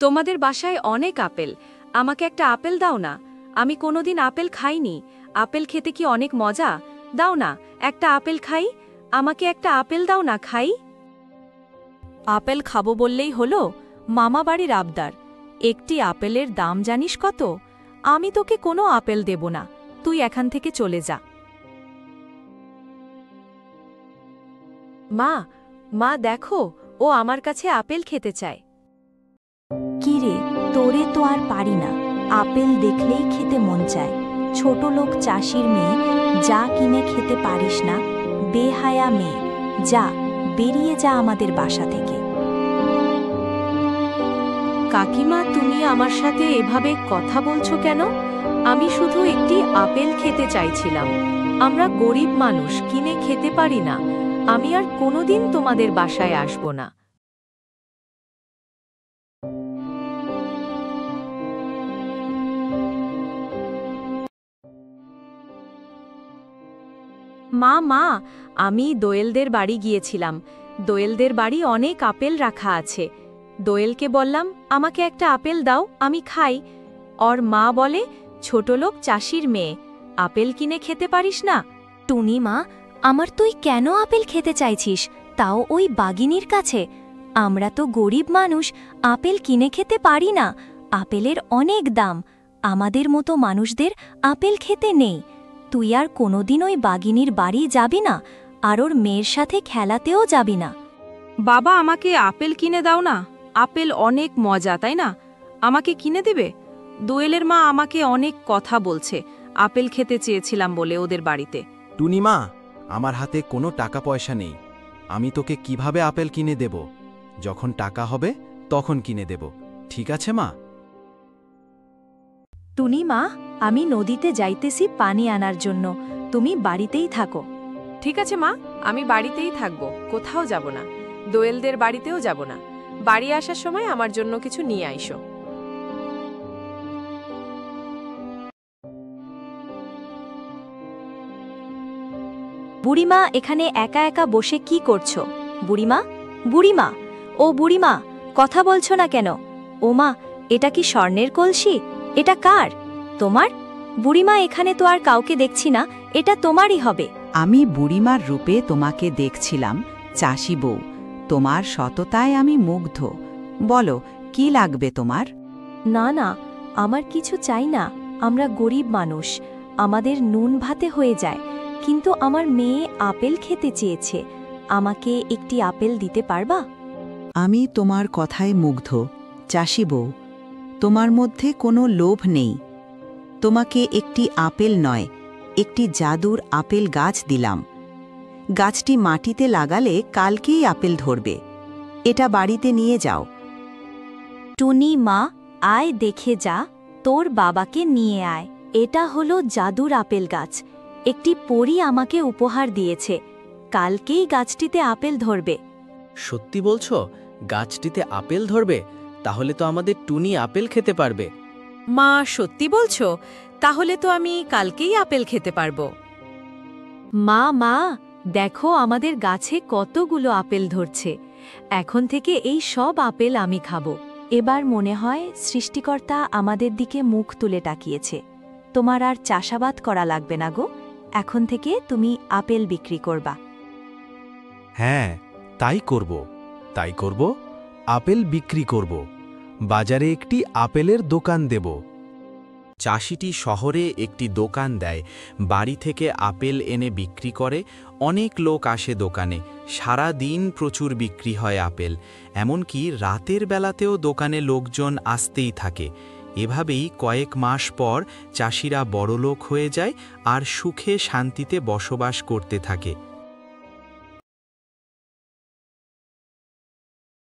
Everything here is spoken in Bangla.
তোমাদের বাসায় অনেক আপেল, আমাকে একটা আপেল দাও না। আমি কোনোদিন আপেল খাইনি। আপেল খেতে কি অনেক মজা? দাও না, একটা আপেল খাই। আমাকে একটা আপেল দাও না, খাই। আপেল খাবো বললেই হলো? মামা বাড়ির আবদার। একটি আপেলের দাম জানিস কত? আমি তোকে কোনো আপেল দেব না, তুই এখান থেকে চলে যা। মা, মা দেখো, ও আমার কাছে আপেল খেতে চায়। কি রে, তোরে তো আর পারি না, আপেল দেখলেই খেতে মন চায়। ছোট লোক চাষির মেয়ে, যা কিনে খেতে পারিস না, বেহায়া মেয়ে, যা বেরিয়ে যা আমাদের বাসা থেকে। কাকিমা, তুমি আমার সাথে এভাবে কথা বলছো কেন? আমি শুধু একটি আপেল খেতে চাইছিলাম। আমরা গরিব মানুষ, কিনে খেতে পারি না। আমি আর কোনোদিন তোমাদের বাসায় আসব না। মা, মা, আমি দোয়েলদের বাড়ি গিয়েছিলাম। দোয়েলদের বাড়ি অনেক আপেল রাখা আছে। দোয়েলকে বললাম, আমাকে একটা আপেল দাও, আমি খাই। ওর মা বলে, ছোটলোক চাষির মেয়ে, আপেল কিনে খেতে পারিস না? টুনি মা, আমার তুই কেন আপেল খেতে চাইছিস, তাও ওই বাগিনীর কাছে? আমরা তো গরিব মানুষ, আপেল কিনে খেতে পারি না। আপেলের অনেক দাম, আমাদের মতো মানুষদের আপেল খেতে নেই। তুই আর কোনোদিন ওই বাগিনীর বাড়ি যাবি না, আর ওর মেয়ের সাথে খেলাতেও যাবি না। বাবা, আমাকে আপেল কিনে দাও না। আপেল অনেক মজা, তাই না? আমাকে কিনে দেবে? দোয়েলের মা আমাকে অনেক কথা বলছে, আপেল খেতে চেয়েছিলাম বলে ওদের বাড়িতে। টুনিমা, আমার হাতে কোনো টাকা পয়সা নেই। আমি তোকে কিভাবে আপেল কিনে দেব? যখন টাকা হবে তখন কিনে দেব, ঠিক আছে মা? টুনি মা, আমি নদীতে যাইতেছি পানি আনার জন্য, তুমি বাড়িতেই থাকো। ঠিক আছে মা, আমি বাড়িতেই থাকব, কোথাও যাব না। দোয়েলদের বাড়িতেও যাব না। বাড়ি আসার সময় আমার জন্য কিছু নিয়ে আইসো। বুড়িমা এখানে একা একা বসে কি করছো? বুড়িমা, বুড়িমা, ও বুড়িমা, কথা বলছো না কেন? ও মা, এটা কি স্বর্ণের কলসি? এটা কার? তোমার? বুড়িমা, এখানে তো আর কাউকে দেখছি না, এটা তোমারই হবে। আমি বুড়িমার রূপে তোমাকে দেখছিলাম, চাষি বউ। তোমার সততায় আমি মুগ্ধ। বলো, কি লাগবে তোমার? না না, আমার কিছু চাই না। আমরা গরিব মানুষ, আমাদের নুন ভাতে হয়ে যায়। কিন্তু আমার মেয়ে আপেল খেতে চেয়েছে, আমাকে একটি আপেল দিতে পারবা? আমি তোমার কথায় মুগ্ধ, চাষি বউ। তোমার মধ্যে কোনো লোভ নেই। তোমাকে একটি আপেল নয়, একটি জাদুর আপেল গাছ দিলাম। গাছটি মাটিতে লাগালে কালকেই আপেল ধরবে। এটা বাড়িতে নিয়ে যাও। টুনি মা, আয় দেখে যা, তোর বাবাকে নিয়ে আয়। এটা হলো জাদুর আপেল গাছ, একটি পরী আমাকে উপহার দিয়েছে। কালকেই গাছটিতে আপেল ধরবে। সত্যি বলছো? গাছটিতে আপেল ধরবে? তাহলে তো আমাদের টুনি আপেল খেতে পারবে। মা, সত্যি বলছো? তাহলে তো আমি কালকেই আপেল খেতে পারবো। মা, মা, দেখো আমাদের গাছে কতগুলো আপেল ধরছে। এখন থেকে এই সব আপেল আমি খাবো। এবার মনে হয় সৃষ্টিকর্তা আমাদের দিকে মুখ তুলে তাকিয়েছে। তোমার আর চাষাবাদ করা লাগবে না গো, এখন থেকে তুমি আপেল বিক্রি করবা। হ্যাঁ, তাই করব, তাই করব। আপেল বিক্রি করব, বাজারে একটি আপেলের দোকান দেব। চাষিটি শহরে একটি দোকান দেয়, বাড়ি থেকে আপেল এনে বিক্রি করে। অনেক লোক আসে দোকানে, সারা দিন প্রচুর বিক্রি হয় আপেল। এমনকি রাতের বেলাতেও দোকানে লোকজন আসতেই থাকে। এভাবেই কয়েক মাস পর চাষিরা বড়লোক হয়ে যায় আর সুখে শান্তিতে বসবাস করতে থাকে।